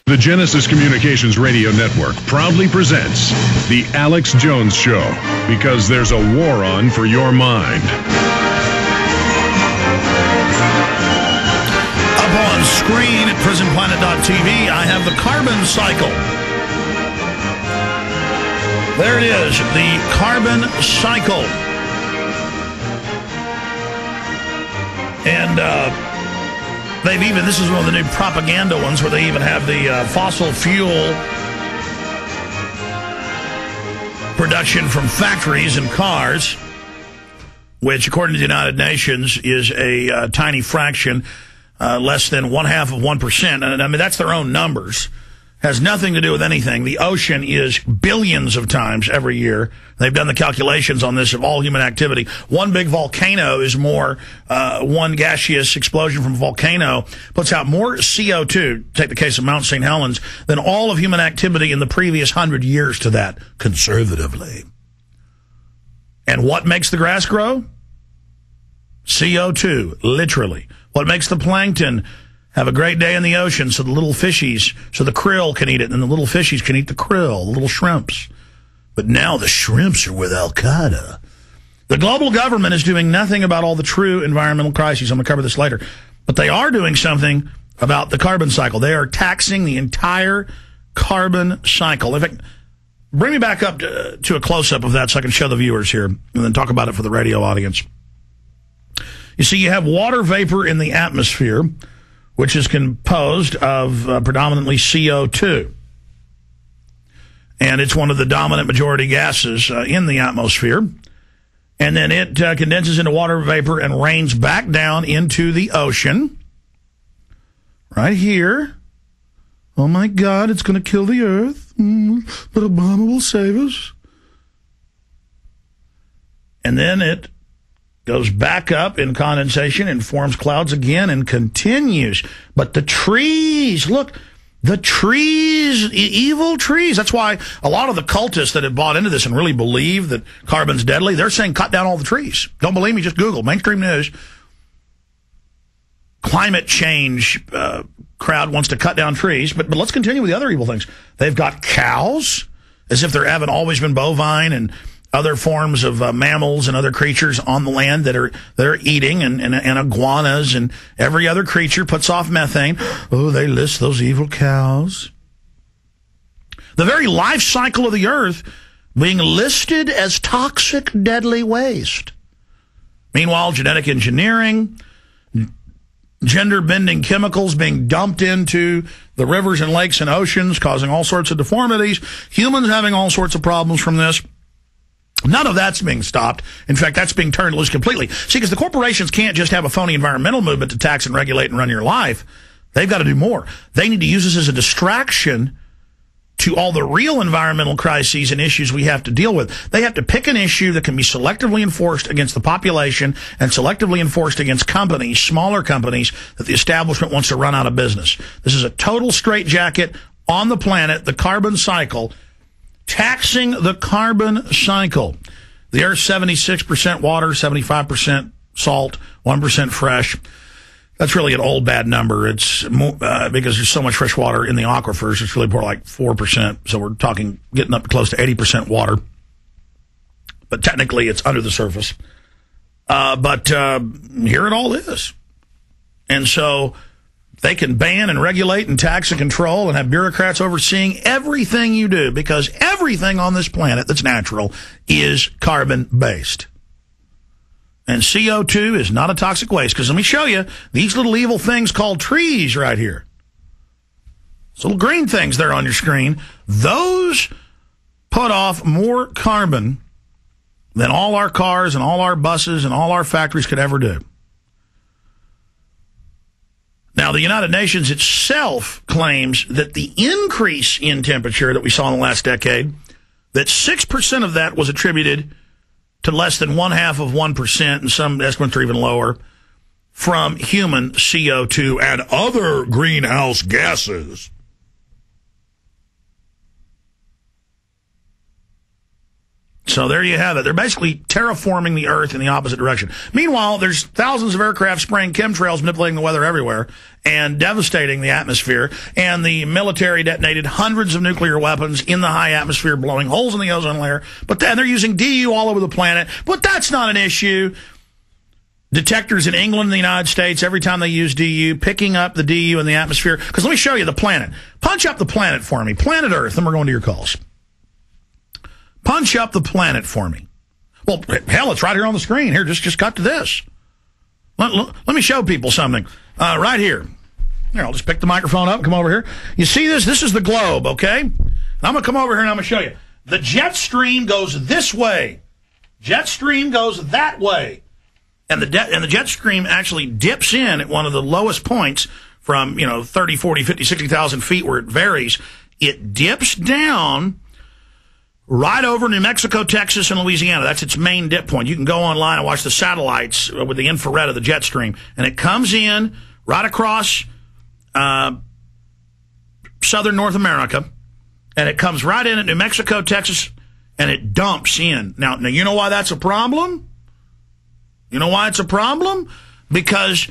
The Genesis Communications Radio Network proudly presents The Alex Jones Show, because there's a war on for your mind. Up on screen at prisonplanet.tv, I have the carbon cycle. There it is, the carbon cycle. And this is one of the new propaganda ones where they even have the fossil fuel production from factories and cars, which, according to the United Nations, is a tiny fraction, less than 0.5%. And I mean, that's their own numbers. Has nothing to do with anything. The ocean is billions of times every year. They've done the calculations on this of all human activity. One big volcano is more, one gaseous explosion from a volcano puts out more CO2, take the case of Mount St. Helens, than all of human activity in the previous 100 years to that, conservatively. And what makes the grass grow? CO2, literally. What makes the plankton have a great day in the ocean so the little fishies, so the krill can eat it, and the little fishies can eat the krill, the little shrimps. But now the shrimps are with Al-Qaeda. The global government is doing nothing about all the true environmental crises. I'm going to cover this later. But they are doing something about the carbon cycle. They are taxing the entire carbon cycle. In fact, bring me back up to a close-up of that so I can show the viewers here and then talk about it for the radio audience. You see, you have water vapor in the atmosphere, which is composed of predominantly CO2. And it's one of the dominant majority gases in the atmosphere. And then it condenses into water vapor and rains back down into the ocean. Right here. Oh, my God, it's going to kill the Earth. But Obama will save us. And then it goes back up in condensation and forms clouds again and continues. But the trees, look, the trees, evil trees. That's why a lot of the cultists that have bought into this and really believe that carbon's deadly, they're saying cut down all the trees. Don't believe me? Just Google mainstream news. Climate change crowd wants to cut down trees. But let's continue with the other evil things. They've got cows, as if there haven't always been bovine and other forms of mammals and other creatures on the land that are eating, and iguanas and every other creature puts off methane. Oh, they list those evil cows. The very life cycle of the earth being listed as toxic, deadly waste. Meanwhile, genetic engineering, gender-bending chemicals being dumped into the rivers and lakes and oceans, causing all sorts of deformities, humans having all sorts of problems from this. None of that's being stopped. In fact, that's being turned loose completely. See, because the corporations can't just have a phony environmental movement to tax and regulate and run your life. They've got to do more. They need to use this as a distraction to all the real environmental crises and issues we have to deal with. They have to pick an issue that can be selectively enforced against the population and selectively enforced against companies, smaller companies, that the establishment wants to run out of business. This is a total straitjacket on the planet, the carbon cycle. Taxing the carbon cycle. The Earth's 76% water, 75% salt, 1% fresh. That's really an old bad number. It's because there's so much fresh water in the aquifers. It's really more like 4%. So we're talking getting up close to 80% water. But technically, it's under the surface. But here it all is. And so they can ban and regulate and tax and control and have bureaucrats overseeing everything you do, because everything on this planet that's natural is carbon-based. And CO2 is not a toxic waste, because let me show you these little evil things called trees right here. These little green things there on your screen, those put off more carbon than all our cars and all our buses and all our factories could ever do. Now, the United Nations itself claims that the increase in temperature that we saw in the last decade, that 6% of that was attributed to less than 0.5%, and some estimates are even lower, from human CO2 and other greenhouse gases. So there you have it. They're basically terraforming the Earth in the opposite direction. Meanwhile, there's thousands of aircraft spraying chemtrails, manipulating the weather everywhere, and devastating the atmosphere. And the military detonated hundreds of nuclear weapons in the high atmosphere, blowing holes in the ozone layer. But then they're using DU all over the planet. But that's not an issue. Detectors in England and the United States, every time they use DU, picking up the DU in the atmosphere. Because let me show you the planet. Punch up the planet for me. Planet Earth. Then we're going to your calls. Punch up the planet for me. Well, hell, it's right here on the screen. Here, just cut to this. Let me show people something. Right here. Here, I'll just pick the microphone up and come over here. You see this? This is the globe, okay? And I'm going to come over here and I'm going to show you. The jet stream goes this way. Jet stream goes that way. And the jet stream actually dips in at one of the lowest points from, 30, 40, 50, 60,000 feet where it varies. It dips down right over New Mexico, Texas, and Louisiana. That's its main dip point. You can go online and watch the satellites with the infrared of the jet stream. And it comes in right across southern North America. And it comes right in at New Mexico, Texas, and it dumps in. Now you know why that's a problem? You know why it's a problem? Because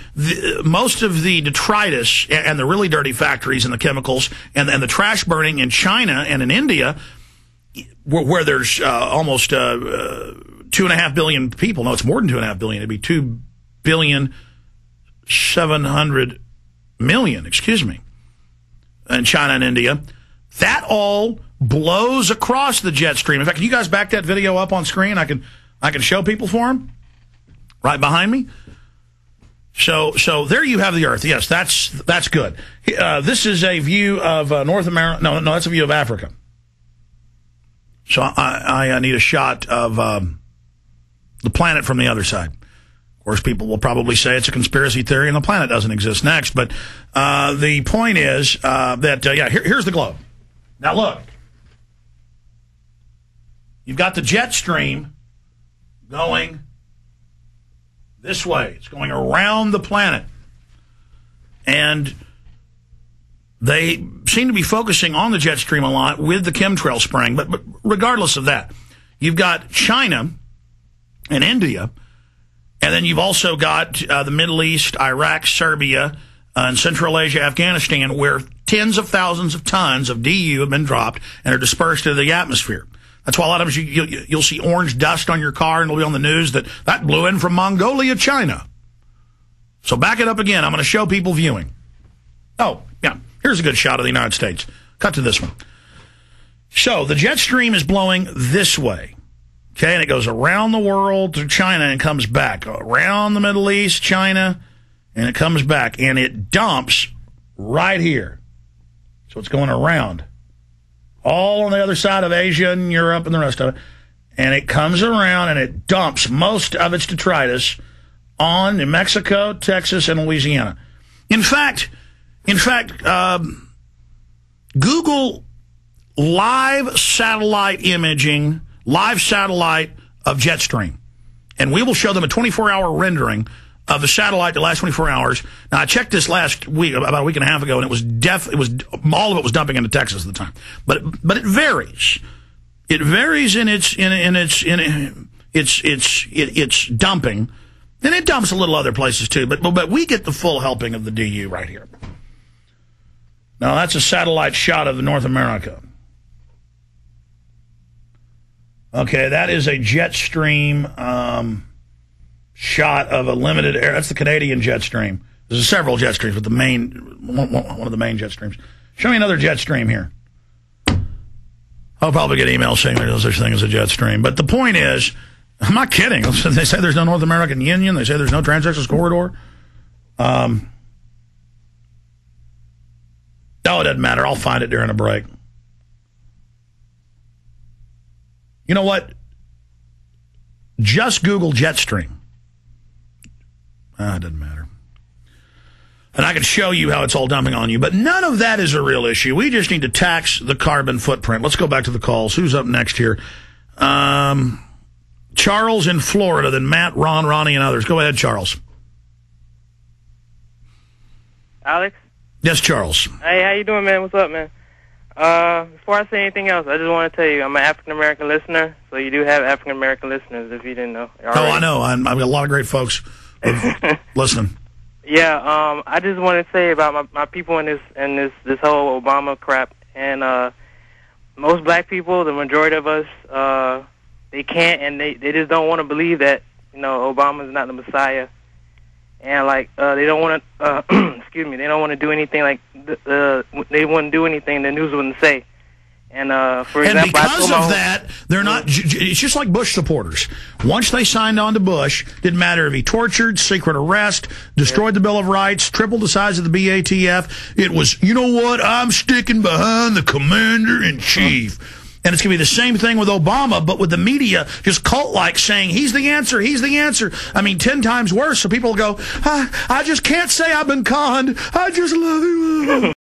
most of the detritus and the really dirty factories and the chemicals and the trash burning in China and in India, where there's almost 2.5 billion people. No, it's more than 2.5 billion. It'd be 2,700,000,000, excuse me, in China and India. That all blows across the jet stream. In fact, can you guys back that video up on screen? I can show people for them right behind me. So there you have the Earth. Yes, that's good. This is a view of North America. No, that's a view of Africa. So I need a shot of the planet from the other side. Of course, people will probably say it's a conspiracy theory and the planet doesn't exist next. But the point is here's the globe. Now look. You've got the jet stream going this way. It's going around the planet. And they seem to be focusing on the jet stream a lot with the chemtrail spraying. But regardless of that, you've got China and India, and then you've also got the Middle East, Iraq, Serbia, and Central Asia, Afghanistan, where tens of thousands of tons of DU have been dropped and are dispersed into the atmosphere. That's why a lot of times you'll see orange dust on your car, and it'll be on the news that blew in from Mongolia, China. So back it up again. I'm going to show people viewing. Oh, yeah. Here's a good shot of the United States. Cut to this one. So the jet stream is blowing this way. Okay, and it goes around the world to China and comes back. Around the Middle East, China, and it comes back. And it dumps right here. So it's going around. All on the other side of Asia and Europe and the rest of it. And it comes around and it dumps most of its detritus on New Mexico, Texas, and Louisiana. In fact, Google live satellite imaging, live satellite of jet stream. And we will show them a 24-hour rendering of the satellite the last 24 hours. Now, I checked this last week, about a week and a half ago, and it was all of it was dumping into Texas at the time. But it varies. It varies in its dumping, and it dumps a little other places too. But we get the full helping of the DU right here. Now, that's a satellite shot of North America. Okay, that is a jet stream shot of a limited air. That's the Canadian jet stream. There's several jet streams, but one of the main jet streams. Show me another jet stream here. I'll probably get emails saying there's no such thing as a jet stream. But the point is, I'm not kidding. They say there's no North American Union. They say there's no Trans-Texas Corridor. No, it doesn't matter. I'll find it during a break. You know what? Just Google jet stream. It doesn't matter. And I can show you how it's all dumping on you. But none of that is a real issue. We just need to tax the carbon footprint. Let's go back to the calls. Who's up next here? Charles in Florida, then Matt, Ron, Ronnie, and others. Go ahead, Charles. Alex? Yes, Charles. Hey, how you doing, man? What's up, man? Before I say anything else, I just want to tell you I'm an African-American listener, so you do have African-American listeners if you didn't know. Oh, I know. I've got a lot of great folks listening. Yeah, I just want to say about my people in this whole Obama crap, and most black people, the majority of us, they can't, and they just don't want to believe that, you know, Obama's not the Messiah, and like they don't want to, excuse me, they don't want to do anything like they wouldn't do anything the news wouldn't say. And for example, because of that, they're not. It's just like Bush supporters. Once they signed on to Bush, didn't matter if he tortured, secret arrest, destroyed the Bill of Rights, tripled the size of the BATF. It was, you know what? I'm sticking behind the commander-in-chief. And it's going to be the same thing with Obama, but with the media just cult-like saying, he's the answer, he's the answer. I mean, 10 times worse. So people will go, I just can't say I've been conned. I just love him.